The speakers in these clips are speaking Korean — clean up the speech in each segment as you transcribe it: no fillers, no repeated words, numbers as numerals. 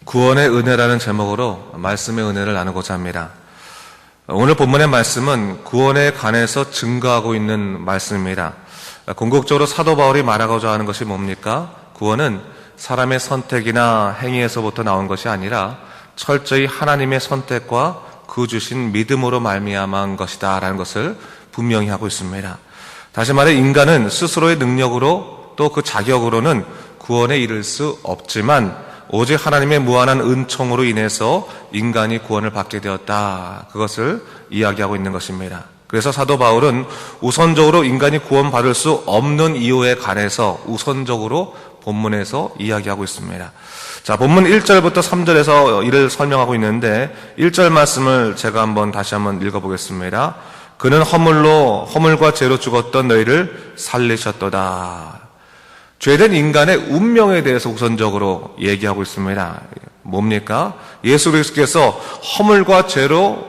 구원의 은혜라는 제목으로 말씀의 은혜를 나누고자 합니다. 오늘 본문의 말씀은 구원에 관해서 증거하고 있는 말씀입니다. 궁극적으로 사도 바울이 말하고자 하는 것이 뭡니까? 구원은 사람의 선택이나 행위에서부터 나온 것이 아니라 철저히 하나님의 선택과 그 주신 믿음으로 말미암은 것이다 라는 것을 분명히 하고 있습니다. 다시 말해 인간은 스스로의 능력으로 또 그 자격으로는 구원에 이를 수 없지만 오직 하나님의 무한한 은총으로 인해서 인간이 구원을 받게 되었다. 그것을 이야기하고 있는 것입니다. 그래서 사도 바울은 우선적으로 인간이 구원받을 수 없는 이유에 관해서 우선적으로 본문에서 이야기하고 있습니다. 자, 본문 1절부터 3절에서 이를 설명하고 있는데 1절 말씀을 제가 다시 한번 읽어보겠습니다. 그는 허물과 죄로 죽었던 너희를 살리셨도다. 죄된 인간의 운명에 대해서 우선적으로 얘기하고 있습니다. 뭡니까? 예수 그리스도께서 허물과 죄로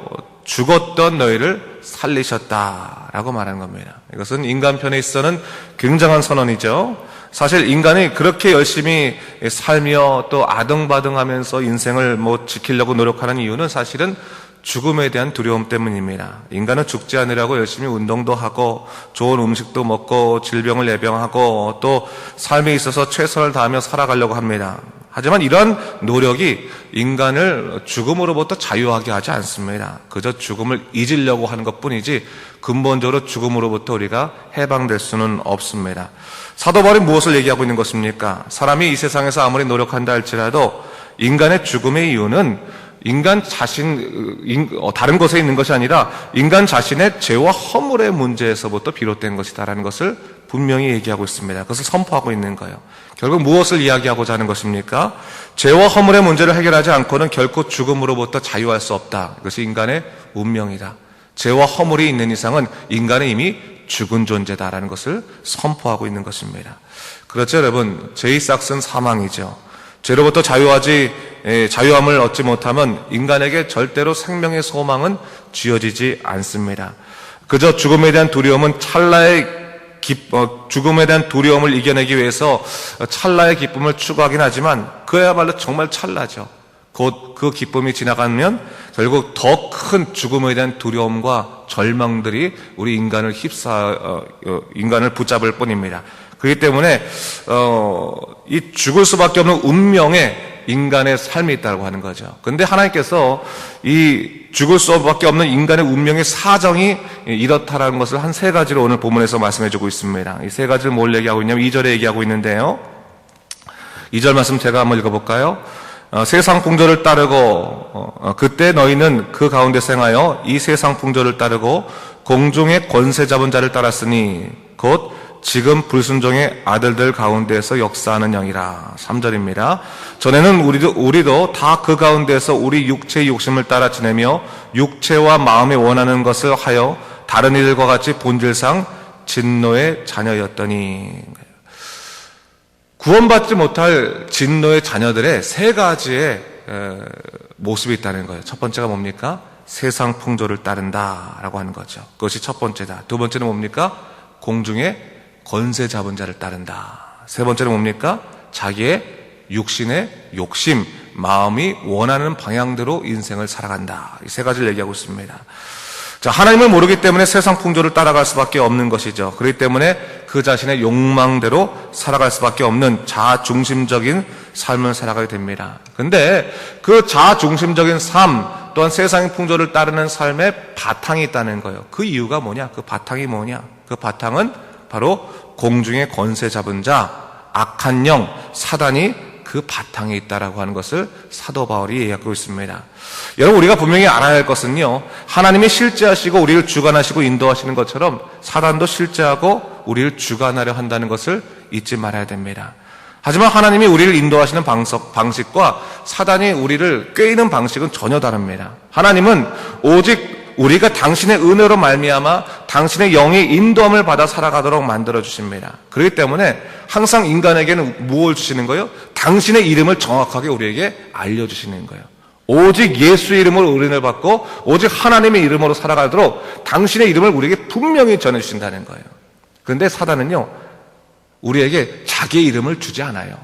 죽었던 너희를 살리셨다라고 말하는 겁니다. 이것은 인간 편에 있어서는 굉장한 선언이죠. 사실 인간이 그렇게 열심히 살며 또 아등바등하면서 인생을 지키려고 노력하는 이유는 사실은 죽음에 대한 두려움 때문입니다. 인간은 죽지 않으려고 열심히 운동도 하고 좋은 음식도 먹고 질병을 예방하고 또 삶에 있어서 최선을 다하며 살아가려고 합니다. 하지만 이러한 노력이 인간을 죽음으로부터 자유하게 하지 않습니다. 그저 죽음을 잊으려고 하는 것뿐이지 근본적으로 죽음으로부터 우리가 해방될 수는 없습니다. 사도 바울이 무엇을 얘기하고 있는 것입니까? 사람이 이 세상에서 아무리 노력한다 할지라도 인간의 죽음의 이유는 인간 다른 것에 있는 것이 아니라 인간 자신의 죄와 허물의 문제에서부터 비롯된 것이다라는 것을 분명히 얘기하고 있습니다. 그것을 선포하고 있는 거예요. 결국 무엇을 이야기하고자 하는 것입니까? 죄와 허물의 문제를 해결하지 않고는 결코 죽음으로부터 자유할 수 없다. 이것이 인간의 운명이다. 죄와 허물이 있는 이상은 인간은 이미 죽은 존재다라는 것을 선포하고 있는 것입니다. 그렇죠, 여러분? 죄의 싹은 사망이죠. 죄로부터 자유함을 얻지 못하면 인간에게 절대로 생명의 소망은 쥐어지지 않습니다. 그저 죽음에 대한 두려움은 죽음에 대한 두려움을 이겨내기 위해서 찰나의 기쁨을 추구하긴 하지만 그야말로 정말 찰나죠. 곧 그 기쁨이 지나가면 결국 더 큰 죽음에 대한 두려움과 절망들이 우리 인간을 인간을 붙잡을 뿐입니다. 그렇기 때문에 이 죽을 수밖에 없는 운명에 인간의 삶이 있다고 하는 거죠. 그런데 하나님께서 이 죽을 수밖에 없는 인간의 운명의 사정이 이렇다라는 것을 한 세 가지로 오늘 본문에서 말씀해주고 있습니다. 이 세 가지를 뭘 얘기하고 있냐면 2절에 얘기하고 있는데요. 2절 말씀 제가 한번 읽어볼까요? 세상 풍조를 따르고 그때 너희는 그 가운데 생하여 이 세상 풍조를 따르고 공중의 권세 잡은 자를 따랐으니 곧 지금 불순종의 아들들 가운데에서 역사하는 영이라. 3절입니다. 전에는 우리도 다 그 가운데에서 우리 육체의 욕심을 따라 지내며 육체와 마음에 원하는 것을 하여 다른 이들과 같이 본질상 진노의 자녀였더니. 구원받지 못할 진노의 자녀들의 세 가지의 모습이 있다는 거예요. 첫 번째가 뭡니까? 세상 풍조를 따른다라고 하는 거죠. 그것이 첫 번째다. 두 번째는 뭡니까? 공중의 권세 잡은 자를 따른다. 세 번째는 뭡니까? 자기의 육신의 욕심, 마음이 원하는 방향대로 인생을 살아간다. 이 세 가지를 얘기하고 있습니다. 자, 하나님을 모르기 때문에 세상 풍조를 따라갈 수밖에 없는 것이죠. 그렇기 때문에 그 자신의 욕망대로 살아갈 수밖에 없는 자아중심적인 삶을 살아가게 됩니다. 근데 그 자아중심적인 삶 또한 세상의 풍조를 따르는 삶의 바탕이 있다는 거예요. 그 이유가 뭐냐? 그 바탕이 뭐냐? 그 바탕은 바로 공중의 권세 잡은 자, 악한 영, 사단이 그 바탕에 있다라고 하는 것을 사도 바울이 얘기하고 있습니다. 여러분, 우리가 분명히 알아야 할 것은요, 하나님이 실제하시고 우리를 주관하시고 인도하시는 것처럼 사단도 실제하고 우리를 주관하려 한다는 것을 잊지 말아야 됩니다. 하지만 하나님이 우리를 인도하시는 방식과 사단이 우리를 꾀이는 방식은 전혀 다릅니다. 하나님은 오직 우리가 당신의 은혜로 말미암아 당신의 영의 인도함을 받아 살아가도록 만들어 주십니다. 그렇기 때문에 항상 인간에게는 무엇을 주시는 거예요? 당신의 이름을 정확하게 우리에게 알려주시는 거예요. 오직 예수의 이름으로 은혜를 받고 오직 하나님의 이름으로 살아가도록 당신의 이름을 우리에게 분명히 전해주신다는 거예요. 그런데 사단은요, 우리에게 자기의 이름을 주지 않아요.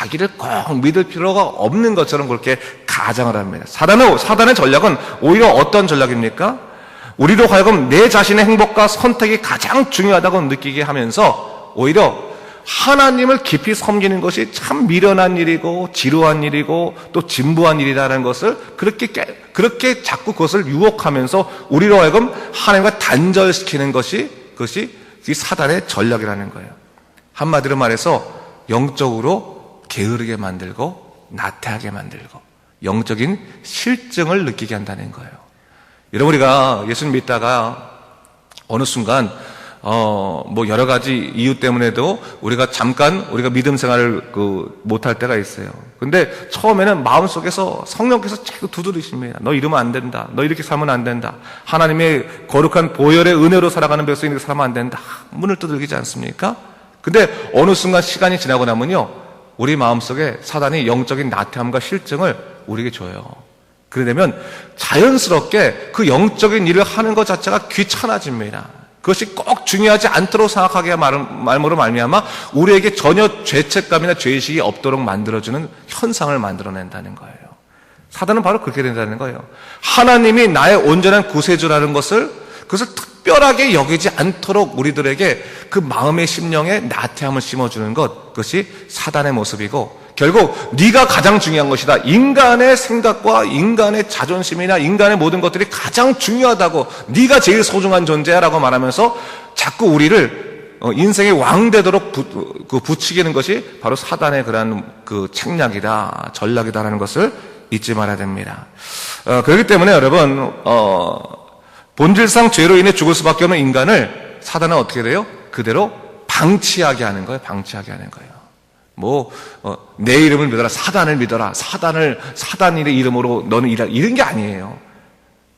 자기를 꼭 믿을 필요가 없는 것처럼 그렇게 가장을 합니다. 사단의 전략은 오히려 어떤 전략입니까? 우리로 하여금 내 자신의 행복과 선택이 가장 중요하다고 느끼게 하면서 오히려 하나님을 깊이 섬기는 것이 참 미련한 일이고 지루한 일이고 또 진부한 일이라는 것을 그렇게 자꾸 그것을 유혹하면서 우리로 하여금 하나님과 단절시키는 그것이 이 사단의 전략이라는 거예요. 한마디로 말해서 영적으로 게으르게 만들고 나태하게 만들고 영적인 실증을 느끼게 한다는 거예요. 여러분, 우리가 예수님 믿다가 어느 순간 여러 가지 이유 때문에도 우리가 믿음 생활을 못할 때가 있어요. 근데 처음에는 마음속에서 성령께서 자꾸 두드리십니다. 너 이러면 안 된다. 너 이렇게 살면 안 된다. 하나님의 거룩한 보혈의 은혜로 살아가는 백성이 이렇게 살면 안 된다. 문을 두들기지 않습니까? 근데 어느 순간 시간이 지나고 나면요, 우리 마음속에 사단이 영적인 나태함과 실증을 우리에게 줘요. 그러려면 자연스럽게 그 영적인 일을 하는 것 자체가 귀찮아집니다. 그것이 꼭 중요하지 않도록 생각하게 말모로 말미암아 우리에게 전혀 죄책감이나 죄의식이 없도록 만들어주는 현상을 만들어낸다는 거예요. 사단은 바로 그렇게 된다는 거예요. 하나님이 나의 온전한 구세주라는 그것을 특별하게 여기지 않도록 우리들에게 그 마음의 심령에 나태함을 심어주는 그것이 사단의 모습이고, 결국 네가 가장 중요한 것이다. 인간의 생각과 인간의 자존심이나 인간의 모든 것들이 가장 중요하다고, 네가 제일 소중한 존재야라고 말하면서 자꾸 우리를 인생의 왕되도록 부추기는 것이 바로 사단의 그러한 책략이다, 전략이다라는 것을 잊지 말아야 됩니다. 그렇기 때문에 여러분, 본질상 죄로 인해 죽을 수밖에 없는 인간을 사단은 어떻게 돼요? 그대로 방치하게 하는 거예요. 방치하게 하는 거예요. 내 이름을 믿어라, 사단을 믿어라, 사단의 이름으로 너는 일하라, 이런 게 아니에요.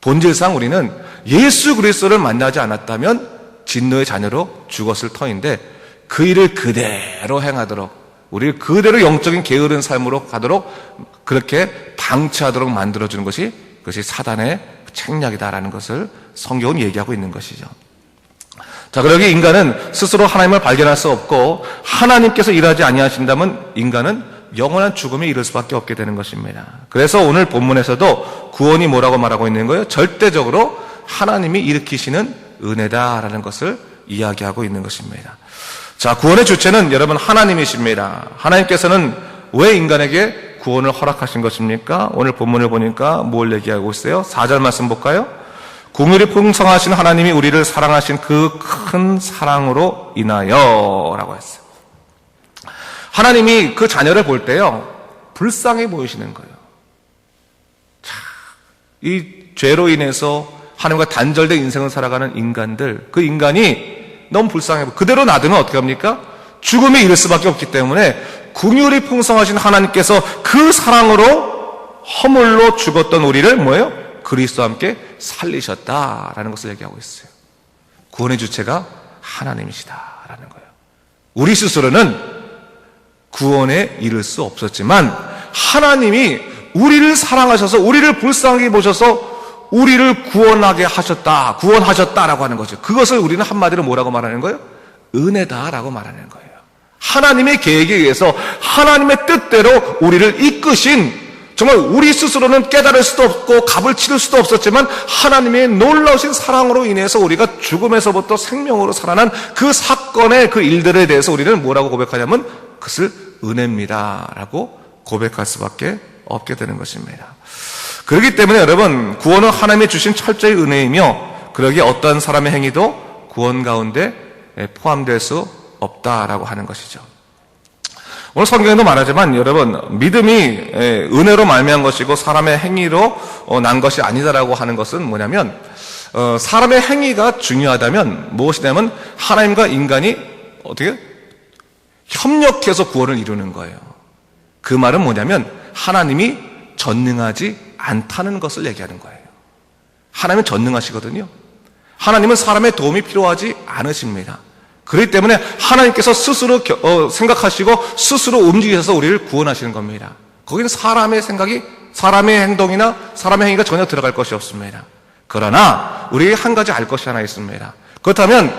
본질상 우리는 예수 그리스도를 만나지 않았다면 진노의 자녀로 죽었을 터인데, 그 일을 그대로 행하도록, 우리를 그대로 영적인 게으른 삶으로 가도록 그렇게 방치하도록 만들어주는 것이 사단의 책략이다라는 것을 성경은 얘기하고 있는 것이죠. 자, 그러기 인간은 스스로 하나님을 발견할 수 없고 하나님께서 일하지 아니하신다면 인간은 영원한 죽음에 이를 수밖에 없게 되는 것입니다. 그래서 오늘 본문에서도 구원이 뭐라고 말하고 있는 거예요? 절대적으로 하나님이 일으키시는 은혜다라는 것을 이야기하고 있는 것입니다. 자, 구원의 주체는 여러분 하나님이십니다. 하나님께서는 왜 인간에게 구원을 허락하신 것입니까? 오늘 본문을 보니까 뭘 얘기하고 있어요? 4절 말씀 볼까요? 긍휼이 풍성하신 하나님이 우리를 사랑하신 그 큰 사랑으로 인하여 라고 했어요. 하나님이 그 자녀를 볼 때요, 불쌍해 보이시는 거예요. 자, 이 죄로 인해서 하나님과 단절된 인생을 살아가는 인간들, 그 인간이 너무 불쌍해 보여요. 그대로 놔두면 어떻게 합니까? 죽음에 이를 수밖에 없기 때문에 긍휼이 풍성하신 하나님께서 그 사랑으로 허물로 죽었던 우리를 뭐예요? 그리스도와 함께 살리셨다라는 것을 얘기하고 있어요. 구원의 주체가 하나님이시다라는 거예요. 우리 스스로는 구원에 이를 수 없었지만 하나님이 우리를 사랑하셔서 우리를 불쌍하게 보셔서 우리를 구원하셨다라고 하는 거죠. 그것을 우리는 한마디로 뭐라고 말하는 거예요? 은혜다라고 말하는 거예요. 하나님의 계획에 의해서 하나님의 뜻대로 우리를 이끄신, 정말 우리 스스로는 깨달을 수도 없고 값을 치를 수도 없었지만 하나님의 놀라우신 사랑으로 인해서 우리가 죽음에서부터 생명으로 살아난 그 사건의 그 일들에 대해서 우리는 뭐라고 고백하냐면 그것을 은혜입니다 라고 고백할 수밖에 없게 되는 것입니다. 그렇기 때문에 여러분, 구원은 하나님이 주신 철저히 은혜이며 그러기에 어떤 사람의 행위도 구원 가운데 포함될 수 없다라고 하는 것이죠. 오늘 성경에도 말하지만 여러분, 믿음이 은혜로 말미암은 것이고 사람의 행위로 난 것이 아니다라고 하는 것은 뭐냐면, 사람의 행위가 중요하다면 무엇이냐면 하나님과 인간이 어떻게 협력해서 구원을 이루는 거예요. 그 말은 뭐냐면 하나님이 전능하지 않다는 것을 얘기하는 거예요. 하나님은 전능하시거든요. 하나님은 사람의 도움이 필요하지 않으십니다. 그렇기 때문에 하나님께서 스스로 생각하시고 스스로 움직이셔서 우리를 구원하시는 겁니다. 거기는 사람의 생각이, 사람의 행동이나 사람의 행위가 전혀 들어갈 것이 없습니다. 그러나 우리에게 한 가지 알 것이 하나 있습니다. 그렇다면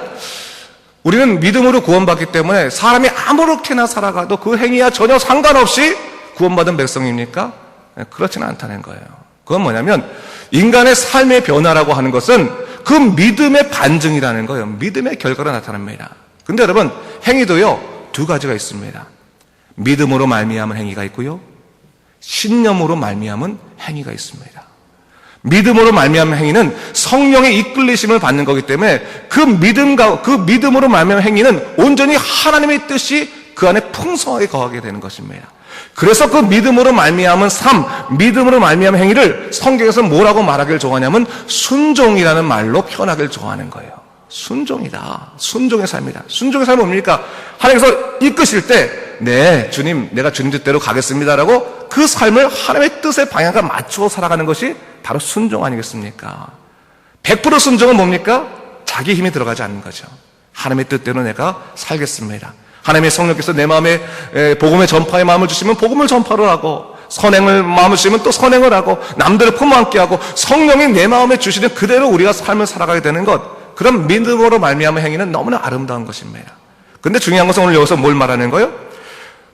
우리는 믿음으로 구원받기 때문에 사람이 아무렇게나 살아가도 그 행위와 전혀 상관없이 구원받은 백성입니까? 그렇지는 않다는 거예요. 그건 뭐냐면 인간의 삶의 변화라고 하는 것은 그 믿음의 반증이라는 거예요. 믿음의 결과로 나타납니다. 근데 여러분, 행위도요, 두 가지가 있습니다. 믿음으로 말미암은 행위가 있고요, 신념으로 말미암은 행위가 있습니다. 믿음으로 말미암은 행위는 성령의 이끌리심을 받는 거기 때문에 그 믿음으로 말미암은 행위는 온전히 하나님의 뜻이 그 안에 풍성하게 거하게 되는 것입니다. 그래서 그 믿음으로 말미암은 삶, 믿음으로 말미암은 행위를 성경에서 뭐라고 말하길 좋아하냐면 순종이라는 말로 표현하길 좋아하는 거예요. 순종이다. 순종의 삶이다. 순종의 삶은 뭡니까? 하나님께서 이끄실 때, 네, 주님, 내가 주님 뜻대로 가겠습니다라고 그 삶을 하나님의 뜻의 방향과 맞추어 살아가는 것이 바로 순종 아니겠습니까? 100% 순종은 뭡니까? 자기 힘이 들어가지 않는 거죠. 하나님의 뜻대로 내가 살겠습니다. 하나님의 성령께서 내 마음에 복음의 전파의 마음을 주시면 복음을 전파를 하고, 선행을 마음을 주시면 또 선행을 하고, 남들을 품어안게 하고, 성령이 내 마음에 주시는 그대로 우리가 삶을 살아가게 되는 것, 그런 믿음으로 말미암은 행위는 너무나 아름다운 것입니다. 근데 중요한 것은 오늘 여기서 뭘 말하는 거예요?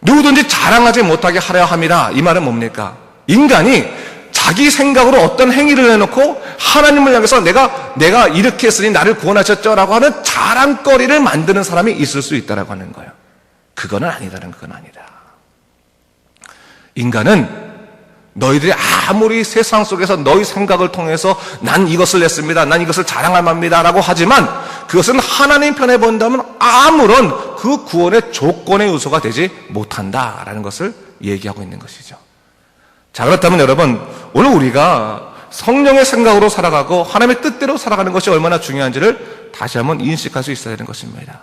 누구든지 자랑하지 못하게 하려 함이라. 이 말은 뭡니까? 인간이 자기 생각으로 어떤 행위를 해놓고 하나님을 향해서 내가 이렇게 했으니 나를 구원하셨죠 라고 하는 자랑거리를 만드는 사람이 있을 수 있다라고 하는 거예요. 그건 아니다. 인간은 너희들이 아무리 세상 속에서 너희 생각을 통해서 난 이것을 했습니다, 난 이것을 자랑할 맙니다 라고 하지만 그것은 하나님 편에 본다면 아무런 그 구원의 조건의 요소가 되지 못한다라는 것을 얘기하고 있는 것이죠. 자, 그렇다면 여러분, 오늘 우리가 성령의 생각으로 살아가고 하나님의 뜻대로 살아가는 것이 얼마나 중요한지를 다시 한번 인식할 수 있어야 되는 것입니다.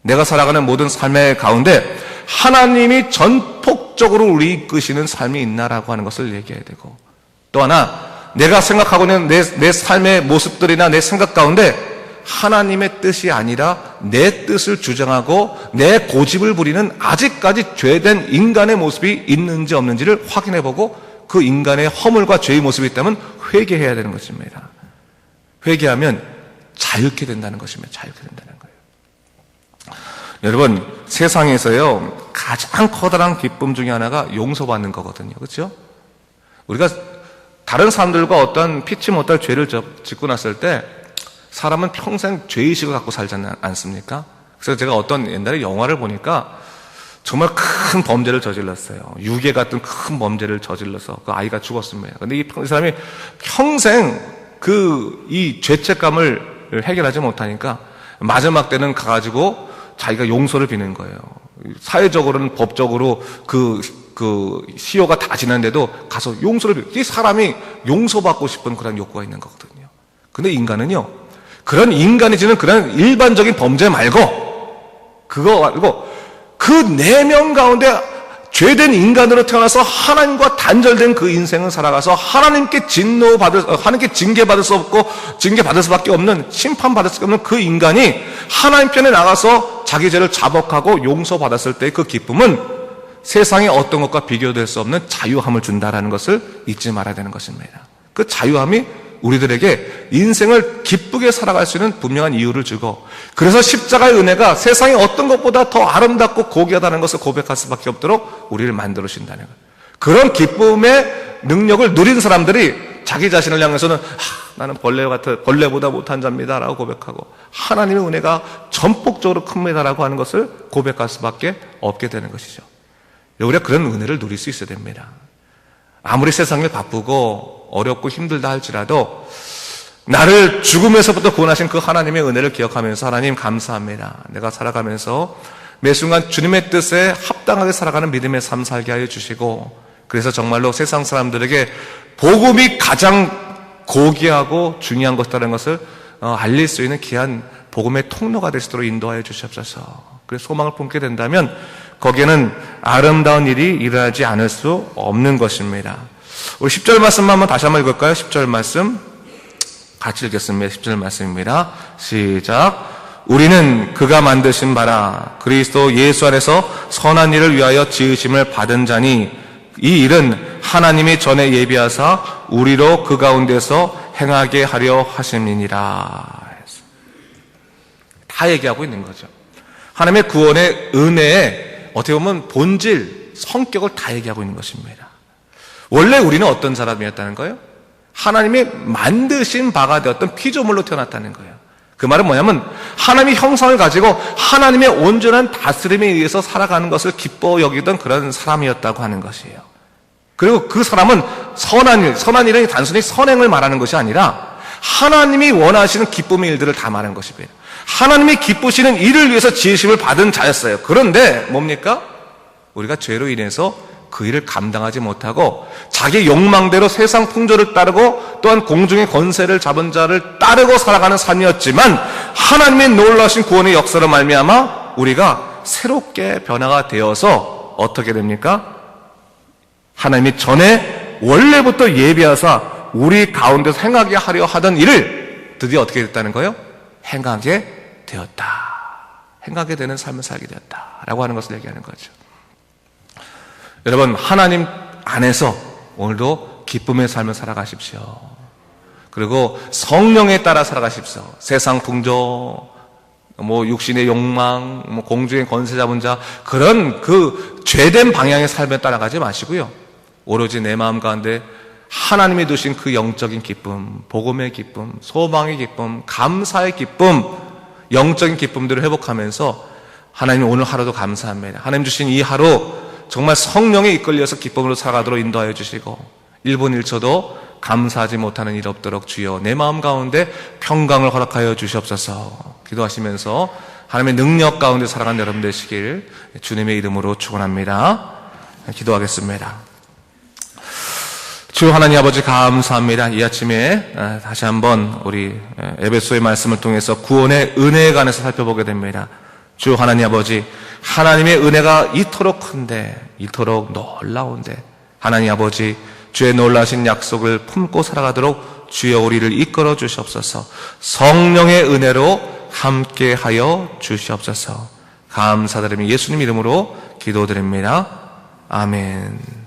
내가 살아가는 모든 삶의 가운데 하나님이 전폭적으로 우리 이끄시는 삶이 있나라고 하는 것을 얘기해야 되고, 또 하나 내가 생각하고 있는 내 삶의 모습들이나 내 생각 가운데 하나님의 뜻이 아니라 내 뜻을 주장하고 내 고집을 부리는 아직까지 죄된 인간의 모습이 있는지 없는지를 확인해보고 그 인간의 허물과 죄의 모습이 있다면 회개해야 되는 것입니다. 회개하면 자유케 된다는 것입니다. 자유케 된다는 거예요. 여러분, 세상에서요 가장 커다란 기쁨 중에 하나가 용서받는 거거든요. 그렇죠? 우리가 다른 사람들과 어떤 피치 못할 죄를 짓고 났을 때 사람은 평생 죄의식을 갖고 살지 않습니까? 그래서 제가 어떤 옛날에 영화를 보니까 정말 큰 범죄를 저질렀어요. 유괴 같은 큰 범죄를 저질러서 그 아이가 죽었습니다. 근데 이 사람이 평생 이 죄책감을 해결하지 못하니까 마지막 때는 가가지고 자기가 용서를 비는 거예요. 사회적으로는 법적으로 그 시효가 다 지났는데도 가서 용서를 이 사람이 용서받고 싶은 그런 욕구가 있는 거거든요. 근데 인간은요, 그런 인간이 지는 그런 일반적인 범죄 말고 그거 말고 그 내면 가운데 죄된 인간으로 태어나서 하나님과 단절된 그 인생을 살아가서 하나님께 하나님께 징계받을 수 없고 징계받을 수밖에 없는, 심판받을 수밖에 없는 그 인간이 하나님 편에 나가서 자기 죄를 자복하고 용서받았을 때의 그 기쁨은 세상의 어떤 것과 비교될 수 없는 자유함을 준다라는 것을 잊지 말아야 되는 것입니다. 그 자유함이 우리들에게 인생을 기쁘게 살아갈 수 있는 분명한 이유를 주고, 그래서 십자가의 은혜가 세상의 어떤 것보다 더 아름답고 고귀하다는 것을 고백할 수밖에 없도록 우리를 만들어 주신다는 것. 그런 기쁨의 능력을 누린 사람들이 자기 자신을 향해서는 나는 벌레보다 못한 자입니다 라고 고백하고, 하나님의 은혜가 전폭적으로 큽니다라고 하는 것을 고백할 수밖에 없게 되는 것이죠. 우리가 그런 은혜를 누릴 수 있어야 됩니다. 아무리 세상이 바쁘고 어렵고 힘들다 할지라도 나를 죽음에서부터 구원하신 그 하나님의 은혜를 기억하면서, 하나님 감사합니다, 내가 살아가면서 매 순간 주님의 뜻에 합당하게 살아가는 믿음의 삶 살게 하여 주시고, 그래서 정말로 세상 사람들에게 복음이 가장 고귀하고 중요한 것이라는 것을 알릴 수 있는 귀한 복음의 통로가 될 수 있도록 인도하여 주시옵소서. 그래서 소망을 품게 된다면 거기에는 아름다운 일이 일어나지 않을 수 없는 것입니다. 우리 10절 말씀만 한번 다시 한번 읽을까요? 10절 말씀 같이 읽겠습니다. 10절 말씀입니다. 시작. 우리는 그가 만드신 바라 그리스도 예수 안에서 선한 일을 위하여 지으심을 받은 자니 이 일은 하나님이 전에 예비하사 우리로 그 가운데서 행하게 하려 하심이니라. 다 얘기하고 있는 거죠. 하나님의 구원의 은혜에 어떻게 보면 본질, 성격을 다 얘기하고 있는 것입니다. 원래 우리는 어떤 사람이었다는 거예요? 하나님이 만드신 바가 되었던 피조물로 태어났다는 거예요. 그 말은 뭐냐면 하나님의 형상을 가지고 하나님의 온전한 다스림에 의해서 살아가는 것을 기뻐 여기던 그런 사람이었다고 하는 것이에요. 그리고 그 사람은 선한 일은 단순히 선행을 말하는 것이 아니라 하나님이 원하시는 기쁨의 일들을 다 말하는 것입니다. 하나님이 기쁘시는 일을 위해서 지으심을 받은 자였어요. 그런데 뭡니까? 우리가 죄로 인해서 그 일을 감당하지 못하고 자기 욕망대로 세상 풍조를 따르고 또한 공중의 권세를 잡은 자를 따르고 살아가는 삶이었지만 하나님의 놀라신 구원의 역사로 말미암아 우리가 새롭게 변화가 되어서 어떻게 됩니까? 하나님이 전에 원래부터 예비하사 우리 가운데서 행하게 하려 하던 일을 드디어 어떻게 됐다는 거예요? 행하게 되었다. 행하게 되는 삶을 살게 되었다라고 하는 것을 얘기하는 거죠. 여러분, 하나님 안에서 오늘도 기쁨의 삶을 살아가십시오. 그리고 성령에 따라 살아가십시오. 세상 풍조, 육신의 욕망, 공중의 권세 잡은 자, 그런 그 죄된 방향의 삶에 따라가지 마시고요. 오로지 내 마음 가운데 하나님이 두신 그 영적인 기쁨, 복음의 기쁨, 소망의 기쁨, 감사의 기쁨, 영적인 기쁨들을 회복하면서 하나님 오늘 하루도 감사합니다. 하나님 주신 이 하루 정말 성령에 이끌려서 기쁨으로 살아가도록 인도하여 주시고 1분 1초도 감사하지 못하는 일 없도록 주여 내 마음 가운데 평강을 허락하여 주시옵소서. 기도하시면서 하나님의 능력 가운데 살아가는 여러분 되시길 주님의 이름으로 축원합니다. 기도하겠습니다. 주 하나님 아버지 감사합니다. 이 아침에 다시 한번 우리 에베소의 말씀을 통해서 구원의 은혜에 관해서 살펴보게 됩니다. 주 하나님 아버지, 하나님의 은혜가 이토록 큰데, 이토록 놀라운데, 하나님 아버지, 주의 놀라신 약속을 품고 살아가도록 주여 우리를 이끌어 주시옵소서. 성령의 은혜로 함께하여 주시옵소서. 감사드리며 예수님 이름으로 기도드립니다. 아멘.